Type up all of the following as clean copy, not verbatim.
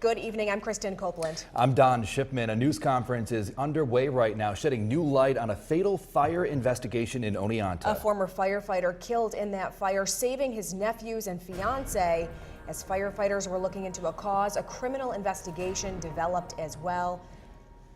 Good evening, I'm Kristen Copeland. I'm Don Shipman. A news conference is underway right now, shedding new light on a fatal fire investigation in Oneonta. A former firefighter killed in that fire, saving his nephews and fiance. As firefighters were looking into a cause, a criminal investigation developed as well.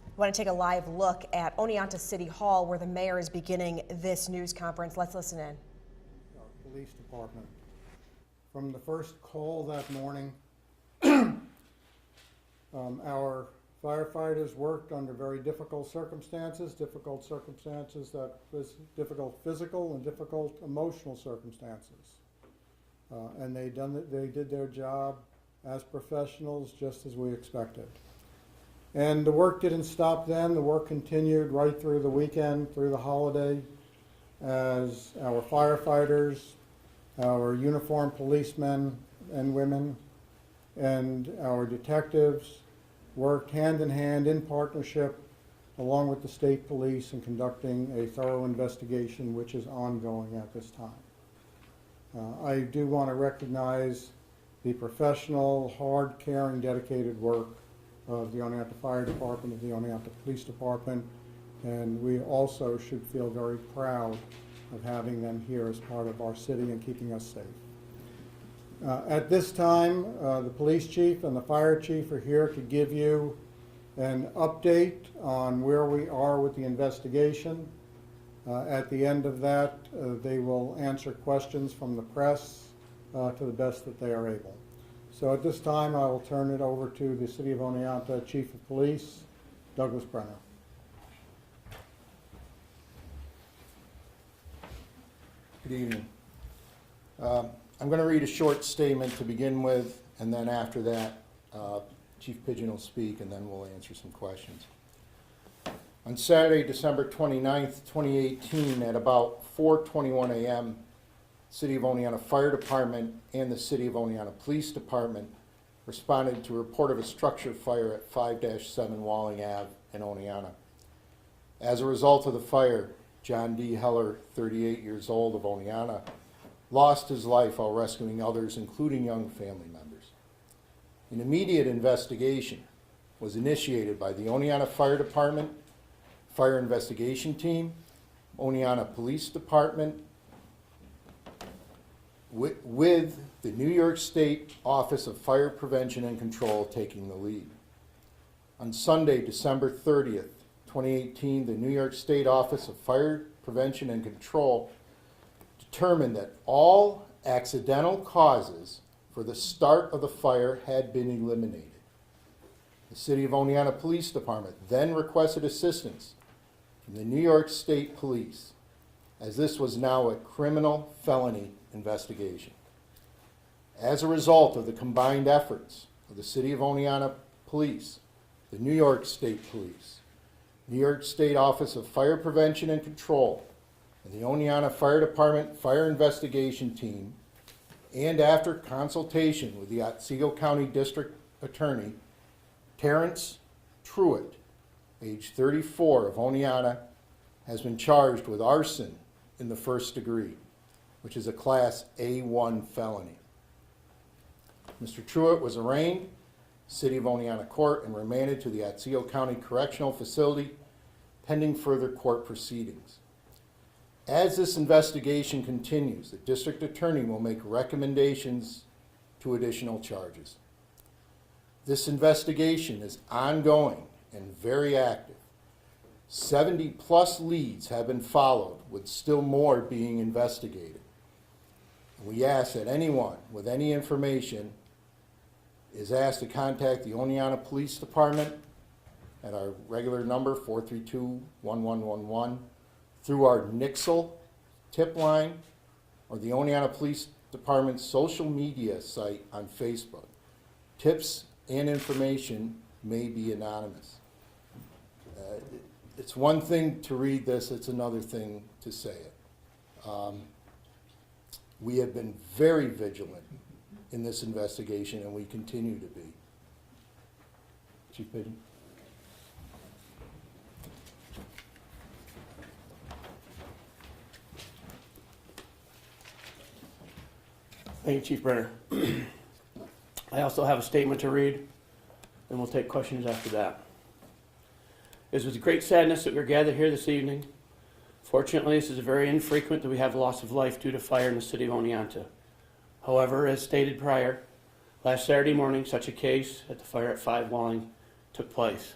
I want to take a live look at Oneonta City Hall, where the mayor is beginning this news conference. Let's listen in. Our police department. From the first call that morning, our firefighters worked under very difficult circumstances that was difficult physical and difficult emotional circumstances. And they did their job as professionals, just as we expected. And the work didn't stop then. The work continued right through the weekend, through the holiday, as our firefighters, our uniformed policemen and women, and our detectives worked hand in hand in partnership along with the state police in conducting a thorough investigation which is ongoing at this time. I do want to recognize the professional, hard, caring, dedicated work of the Oneonta Fire Department, of the Oneonta Police Department, and we also should feel very proud of having them here as part of our city and keeping us safe. At this time, the police chief and the fire chief are here to give you an update on where we are with the investigation. At the end of that, they will answer questions from the press to the best that they are able. So at this time, I will turn it over to the City of Oneonta Chief of Police, Douglas Brenner. Good evening. I'm going to read a short statement to begin with, and then after that, Chief Pidgeon will speak, and then we'll answer some questions. On Saturday, December 29th, 2018, at about 4:21 a.m., City of Oneonta Fire Department and the City of Oneonta Police Department responded to a report of a structure fire at 5-7 Walling Ave in Oneonta. As a result of the fire, John D. Heller, 38 years old, of Oneonta, lost his life while rescuing others, including young family members. An immediate investigation was initiated by the Oneonta Fire Department, Fire Investigation Team, Oneonta Police Department, with the New York State Office of Fire Prevention and Control taking the lead. On Sunday, December 30th, 2018, the New York State Office of Fire Prevention and Control determined that all accidental causes for the start of the fire had been eliminated. The City of Oneonta Police Department then requested assistance from the New York State Police, as this was now a criminal felony investigation. As a result of the combined efforts of the City of Oneonta Police, the New York State Police, New York State Office of Fire Prevention and Control, and the Oneonta Fire Department Fire Investigation Team, and after consultation with the Otsego County District Attorney, Terrence Truitt, age 34, of Oneonta, has been charged with arson in the first degree, which is a Class A1 felony. Mr. Truitt was arraigned, City of Oneonta Court, and remanded to the Otsego County Correctional Facility pending further court proceedings. As this investigation continues, the district attorney will make recommendations to additional charges. This investigation is ongoing and very active. 70+ leads have been followed, with still more being investigated. We ask that anyone with any information is asked to contact the Oneonta Police Department at our regular number, 432-1111, through our Nixle tip line, or the Oneonta Police Department's social media site on Facebook. Tips and information may be anonymous. It's one thing to read this, it's another thing to say it. We have been very vigilant in this investigation, and we continue to be. Chief Pidgeon. Thank you, Chief Brenner. I also have a statement to read. and we'll take questions after that. It is with great sadness that we're gathered here this evening. Fortunately, this is very infrequent that we have loss of life due to fire in the city of Oneonta. However, as stated prior, last Saturday morning, such a case at the fire at 5 Walling took place.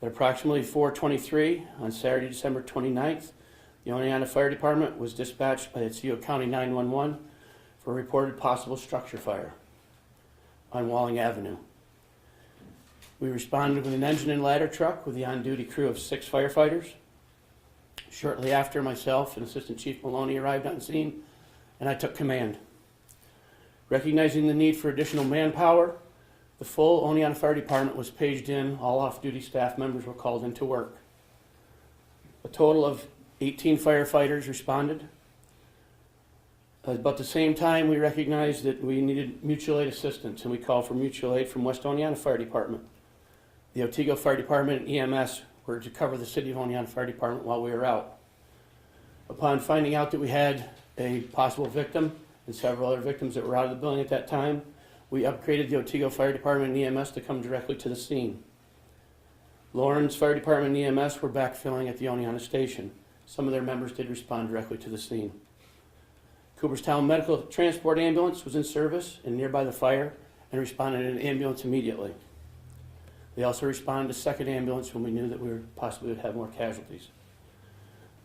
At approximately 4:23 on Saturday, December 29th, the Oneonta Fire Department was dispatched by the Otsego County 911 for a reported possible structure fire on Walling Avenue. We responded with an engine and ladder truck with the on-duty crew of 6 firefighters. Shortly after, myself and Assistant Chief Maloney arrived on scene, and I took command. Recognizing the need for additional manpower, the full Oneonta Fire Department was paged in. All off-duty staff members were called into work. A total of 18 firefighters responded. About the same time, we recognized that we needed mutual aid assistance, and we called for mutual aid from West Oneonta Fire Department. The Otsego Fire Department and EMS were to cover the City of Oneonta Fire Department while we were out. Upon finding out that we had a possible victim and several other victims that were out of the building at that time, we upgraded the Otsego Fire Department and EMS to come directly to the scene. Lawrence Fire Department and EMS were backfilling at the Oneonta station. Some of their members did respond directly to the scene. Cooperstown Medical Transport Ambulance was in service and nearby the fire and responded in an ambulance immediately. They also responded to second ambulance when we knew that we possibly would have more casualties.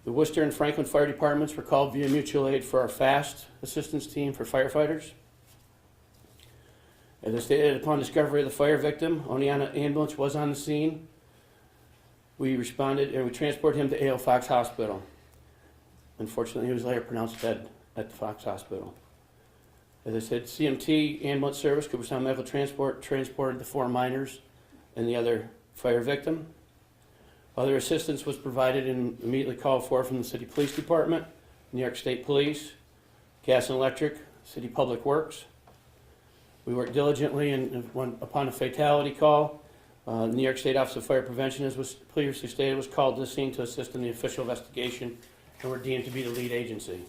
The Worcester and Franklin Fire Departments were called via mutual aid for our fast assistance team for firefighters. As I stated, upon discovery of the fire victim, Oneonta ambulance was on the scene. We responded and we transported him to A.O. Fox Hospital. Unfortunately, he was later pronounced dead at the Fox Hospital. As I said, CMT ambulance service, Cooperstown Medical Transport, transported the 4 minors and the other fire victim. Other assistance was provided and immediately called for from the City Police Department, New York State Police, Gas and Electric, City Public Works. We worked diligently, and upon a fatality call, the New York State Office of Fire Prevention, as was previously stated, was called to the scene to assist in the official investigation and were deemed to be the lead agency.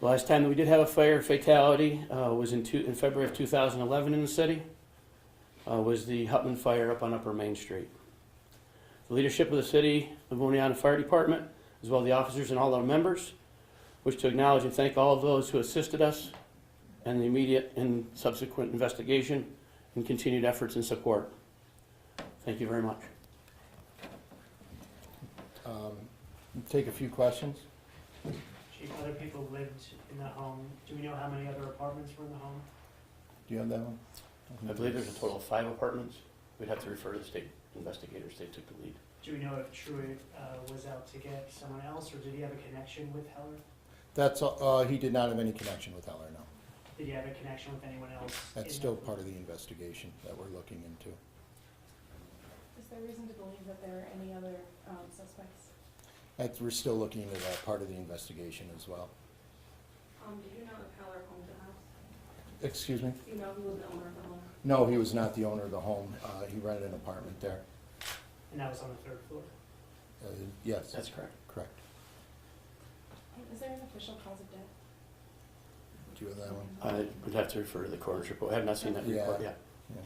The last time that we did have a fire fatality was in February of 2011 in the city, was the Hutman fire up on Upper Main Street. The leadership of the City of Oneonta Fire Department, as well as the officers and all our members, wish to acknowledge and thank all of those who assisted us in the immediate and subsequent investigation and continued efforts and support. Thank you very much. Take a few questions. Chief, other people lived in the home. Do we know how many other apartments were in the home? Do you have that one? I believe there's a total of 5 apartments. We'd have to refer to the state investigators. They took the lead. Do we know if Truitt was out to get someone else, or did he have a connection with Heller? That's, he did not have any connection with Heller, no. Did he have a connection with anyone else? That's still part of the investigation that we're looking into. Is there reason to believe that there are any other suspects? We're still looking into that part of the investigation as well. Do you know if Heller owned the house? Excuse me? Do you know who was the owner of the home? No, he was not the owner of the home. He rented an apartment there. And that was on the 3rd floor? Yes. That's correct. Correct. Is there an official cause of death? Do you have that one? I would have to refer to the coroner's report. I have not seen that Yeah. report yet. Yeah.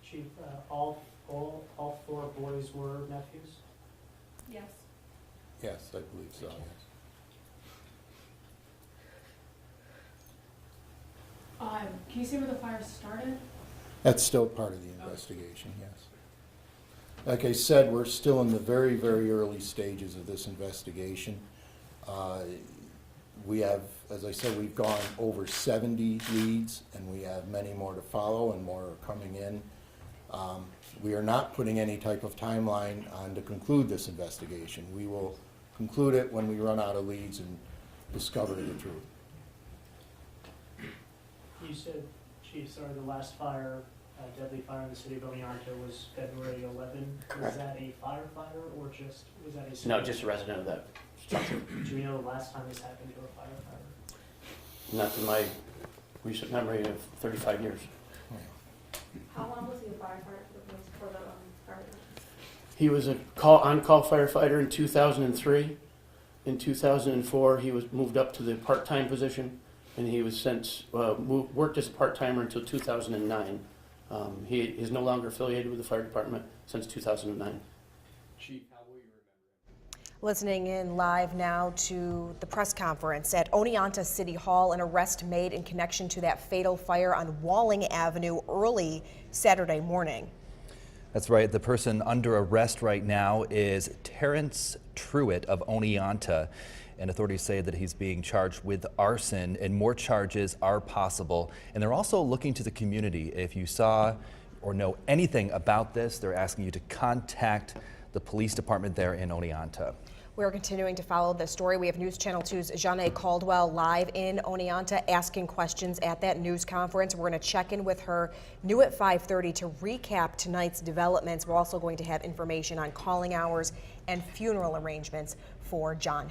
Chief, all 4 boys were nephews? Yes. Yes, I believe so, yes. Can you see where the fire started? That's still part of the investigation, yes. Like I said, we're still in the very, very early stages of this investigation. We have, as I said, we've gone over 70 leads, and we have many more to follow, and more are coming in. We are not putting any type of timeline on to conclude this investigation. We will conclude it when we run out of leads and discover the truth. You said, Chief, sorry, the last fire, deadly fire in the city of Oneonta was February 11. Was Correct. that a firefighter, or just, was that a... No, just a resident of that structure. Do we know the last time this happened to a firefighter? Not to my recent memory of 35 years. How long was he a firefighter for the fire? He was a on-call firefighter in 2003. In 2004, he was moved up to the part-time position and he was since worked as a part-timer until 2009. He is no longer affiliated with the fire department since 2009. Chief, how will you remember him? Listening in live now to the press conference at Oneonta City Hall, an arrest made in connection to that fatal fire on Walling Avenue early Saturday morning. That's right. The person under arrest right now is Terrence Truitt of Oneonta, and authorities say that he's being charged with arson, and more charges are possible. And they're also looking to the community. If you saw or know anything about this, they're asking you to contact the police department there in Oneonta. We're continuing to follow this story. We have News Channel 2's Janae Caldwell live in Oneonta asking questions at that news conference. We're going to check in with her new at 5:30 to recap tonight's developments. We're also going to have information on calling hours and funeral arrangements for John.